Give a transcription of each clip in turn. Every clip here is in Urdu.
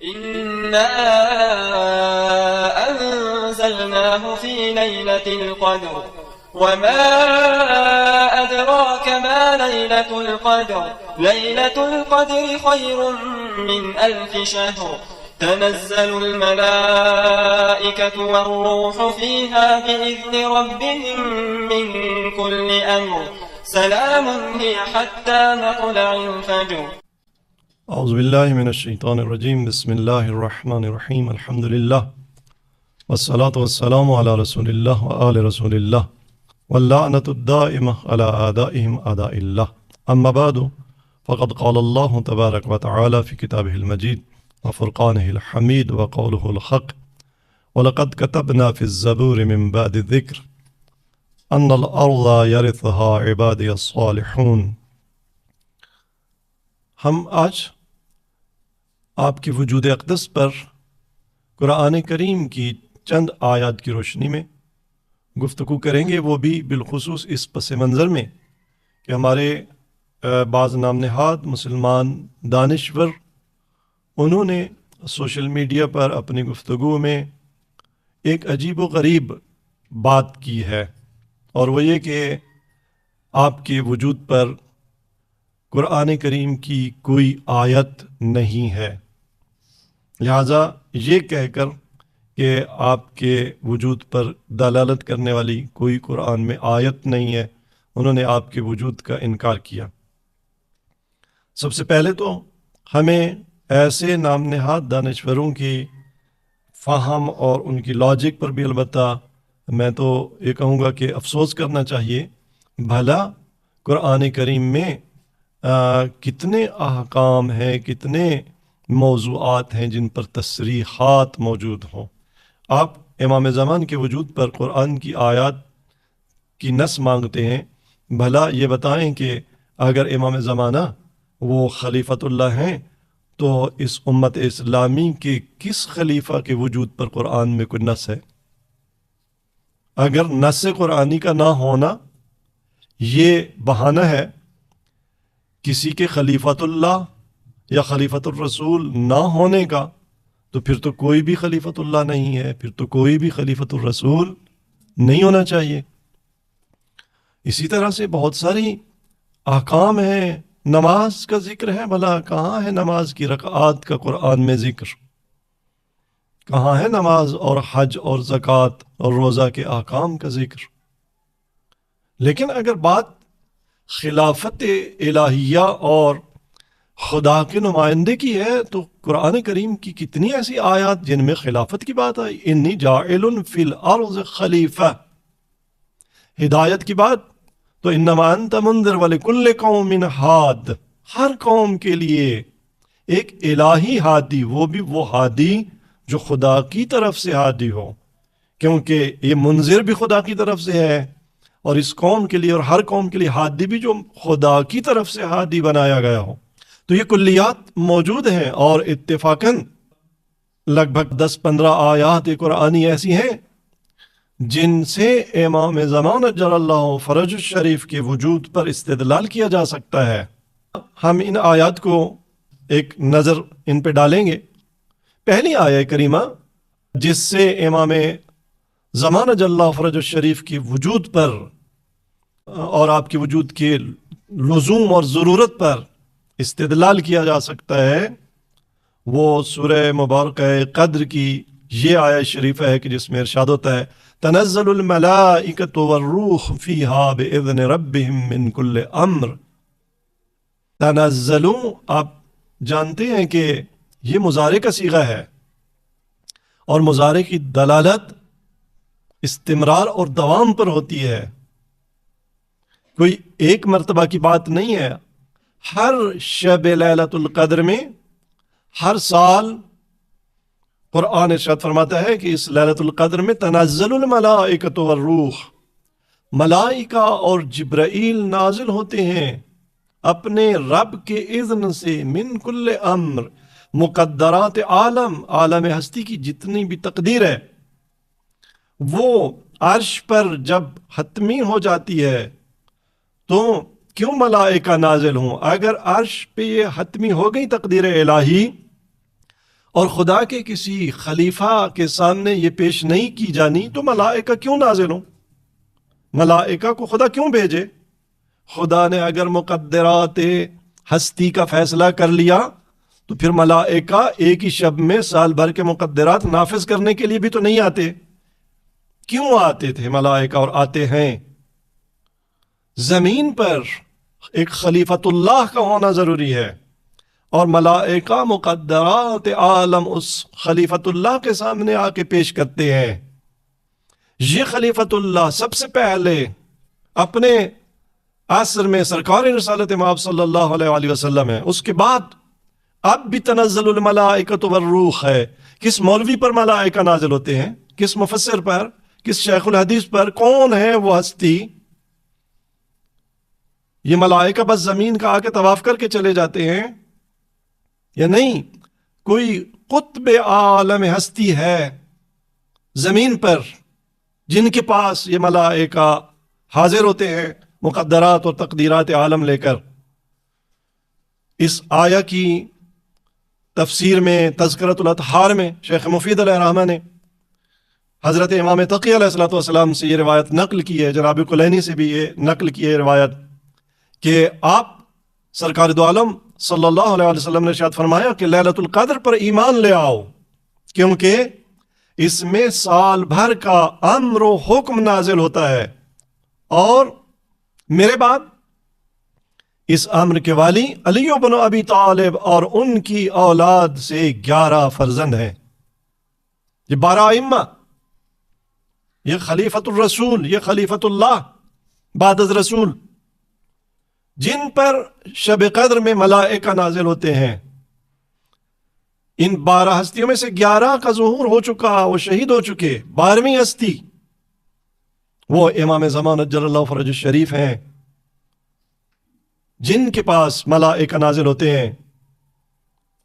إنا أنزلناه في ليلة القدر وما أدراك ما ليلة القدر ليلة القدر خير من 1000 شهر تنزل الملائكة والروح فيها بإذن ربهم من كل أمر سلام هي حتى مطلع الفجر. اعوذ باللہ من الشیطان الرجیم بسم اللہ الرحمن الرحیم الحمد للہ والصلاة والسلام علی رسول اللہ وآل رسول اللہ واللعنۃ الدائمہ علی اعدائہم اعداء اللہ اما بعد فقد قال اللہ تبارک وتعالی فی کتابہ المجید وفرقانہ الحمید وقولہ الحق ولقد كتبنا في الزبور من بعد الذکر ان الارض يرثها عبادی الصالحون۔ ہم آج آپ کی وجود اقدس پر قرآن کریم کی چند آیات کی روشنی میں گفتگو کریں گے، وہ بھی بالخصوص اس پس منظر میں کہ ہمارے بعض نام نہاد مسلمان دانشور انہوں نے سوشل میڈیا پر اپنی گفتگو میں ایک عجیب و غریب بات کی ہے، اور وہ یہ کہ آپ کے وجود پر قرآن کریم کی کوئی آیت نہیں ہے، لہٰذا یہ کہہ کر کہ آپ کے وجود پر دلالت کرنے والی کوئی قرآن میں آیت نہیں ہے، انہوں نے آپ کے وجود کا انکار کیا۔ سب سے پہلے تو ہمیں ایسے نام نہاد دانشوروں کی فہم اور ان کی لاجک پر بھی البتہ میں تو یہ کہوں گا کہ افسوس کرنا چاہیے۔ بھلا قرآن کریم میں کتنے احکام ہیں، کتنے موضوعات ہیں جن پر تصریحات موجود ہوں۔ آپ امام زمان کے وجود پر قرآن کی آیات کی نص مانگتے ہیں، بھلا یہ بتائیں کہ اگر امام زمانہ وہ خلیفۃ اللہ ہیں تو اس امت اسلامی کے کس خلیفہ کے وجود پر قرآن میں کوئی نص ہے؟ اگر نص قرآنی کا نہ ہونا یہ بہانہ ہے کسی کے خلیفۃ اللہ یا خلیفۃ الرسول نہ ہونے کا، تو پھر تو کوئی بھی خلیفۃ اللہ نہیں ہے، پھر تو کوئی بھی خلیفۃ الرسول نہیں ہونا چاہیے۔ اسی طرح سے بہت ساری احکام ہیں، نماز کا ذکر ہے، بھلا کہاں ہے نماز کی رکعات کا قرآن میں ذکر؟ کہاں ہے نماز اور حج اور زکوٰۃ اور روزہ کے احکام کا ذکر؟ لیکن اگر بات خلافت الہیہ اور خدا کے نمائندے کی ہے تو قرآن کریم کی کتنی ایسی آیات جن میں خلافت کی بات آئی، انی جاعل فی الارض خلیفہ۔ ہدایت کی بات تو انما انت منذر ولکل قوم ہاد، ہر قوم کے لیے ایک الہی ہادی، وہ بھی وہ ہادی جو خدا کی طرف سے ہادی ہو، کیونکہ یہ منذر بھی خدا کی طرف سے ہے، اور اس قوم کے لیے اور ہر قوم کے لیے ہادی بھی جو خدا کی طرف سے ہادی بنایا گیا ہو۔ تو یہ کلیات موجود ہیں، اور اتفاقاً لگ بھگ 10-15 آیات قرآنی ایسی ہیں جن سے امام زمان اجل اللہ فرج الشریف کے وجود پر استدلال کیا جا سکتا ہے۔ ہم ان آیات کو ایک نظر ان پہ ڈالیں گے۔ پہلی آیہ کریمہ جس سے امام زمان اجل اللہ فرج الشریف کے وجود پر اور آپ کے وجود کے لزوم اور ضرورت پر استدلال کیا جا سکتا ہے، وہ سورہ مبارکہ قدر کی یہ آیہ شریف ہے کہ جس میں ارشاد ہوتا ہے تنزل الملائکۃ والروح فیہا بإذن ربہم من کل امر۔ تنزلوا، آپ جانتے ہیں کہ یہ مضارع کا صیغہ ہے، اور مضارع کی دلالت استمرار اور دوام پر ہوتی ہے، کوئی ایک مرتبہ کی بات نہیں ہے۔ ہر شب لیلۃ القدر میں ہر سال قرآن ارشاد فرماتا ہے کہ اس لیلۃ القدر میں تنزل الملائکۃ والروح، ملائکہ اور جبرائیل نازل ہوتے ہیں اپنے رب کے اذن سے، من کل امر، مقدرات عالم ہستی کی جتنی بھی تقدیر ہے وہ عرش پر جب حتمی ہو جاتی ہے تو کیوں ملائکہ نازل ہوں؟ اگر عرش پہ یہ حتمی ہو گئی تقدیر الہی اور خدا کے کسی خلیفہ کے سامنے یہ پیش نہیں کی جانی تو ملائکہ کیوں نازل ہوں؟ ملائکہ کو خدا کیوں بھیجے؟ خدا نے اگر مقدرات ہستی کا فیصلہ کر لیا تو پھر ملائکہ ایک ہی شب میں سال بھر کے مقدرات نافذ کرنے کے لیے بھی تو نہیں آتے۔ کیوں آتے تھے ملائکہ اور آتے ہیں؟ زمین پر ایک خلیفۃ اللہ کا ہونا ضروری ہے، اور ملائکہ مقدرات عالم اس خلیفۃ اللہ کے سامنے آ کے پیش کرتے ہیں۔ یہ خلیفۃ اللہ سب سے پہلے اپنے عصر میں سرکار رسالت مآب صلی اللہ علیہ وآلہ وسلم ہے، اس کے بعد اب بھی تنزل الملائکۃ والروح ہے۔ کس مولوی پر ملائکہ نازل ہوتے ہیں؟ کس مفسر پر؟ کس شیخ الحدیث پر؟ کون ہے وہ ہستی؟ یہ ملائکہ بس زمین کا آ کے طواف کر کے چلے جاتے ہیں یا نہیں؟ کوئی قطب عالم ہستی ہے زمین پر جن کے پاس یہ ملائکہ حاضر ہوتے ہیں مقدرات اور تقدیرات عالم لے کر۔ اس آیہ کی تفسیر میں تذکرۃ الاطہار میں شیخ مفید علیہ الرحمہ نے حضرت امام تقی علیہ السلام سے یہ روایت نقل کی ہے، جناب کلینی سے بھی یہ نقل کی ہے روایت، کہ آپ سرکار دو عالم صلی اللہ علیہ وسلم نے ارشاد فرمایا کہ لیلۃ القدر پر ایمان لے آؤ، کیونکہ اس میں سال بھر کا امر و حکم نازل ہوتا ہے، اور میرے بعد اس امر کے والی علی بن ابی طالب اور ان کی اولاد سے 11 فرزند ہیں۔ یہ 12 ائمہ، یہ خلیفۃ الرسول، یہ خلیفۃ اللہ بعد از رسول، جن پر شب قدر میں ملائکہ نازل ہوتے ہیں۔ ان 12 ہستیوں میں سے 11 کا ظہور ہو چکا، وہ شہید ہو چکے۔ 12ویں ہستی وہ امام زمان اجل اللہ فرج الشریف ہیں، جن کے پاس ملائکہ نازل ہوتے ہیں۔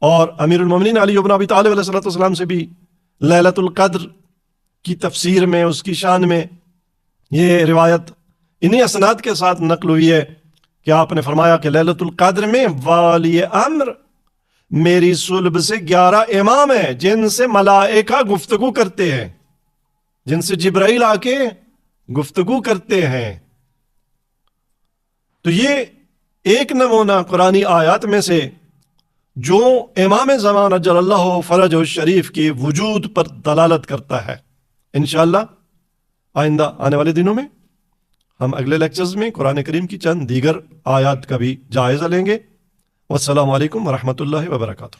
اور امیر المومنین علی بن ابی طالب علیہ السلام سے بھی لیلۃ القدر کی تفسیر میں، اس کی شان میں یہ روایت انہی اسناد کے ساتھ نقل ہوئی ہے کہ آپ نے فرمایا کہ لیلۃ القدر میں والی امر میری صلب سے 11 امام ہیں جن سے ملائکہ گفتگو کرتے ہیں، جن سے جبرائیل آ کے گفتگو کرتے ہیں۔ تو یہ ایک نمونہ قرآنی آیات میں سے جو امام زمان اجل اللہ فرج الشریف کے وجود پر دلالت کرتا ہے۔ انشاءاللہ آئندہ آنے والے دنوں میں ہم اگلے لیکچرز میں قرآن کریم کی چند دیگر آیات کا بھی جائزہ لیں گے۔ والسلام علیکم ورحمۃ اللہ وبرکاتہ۔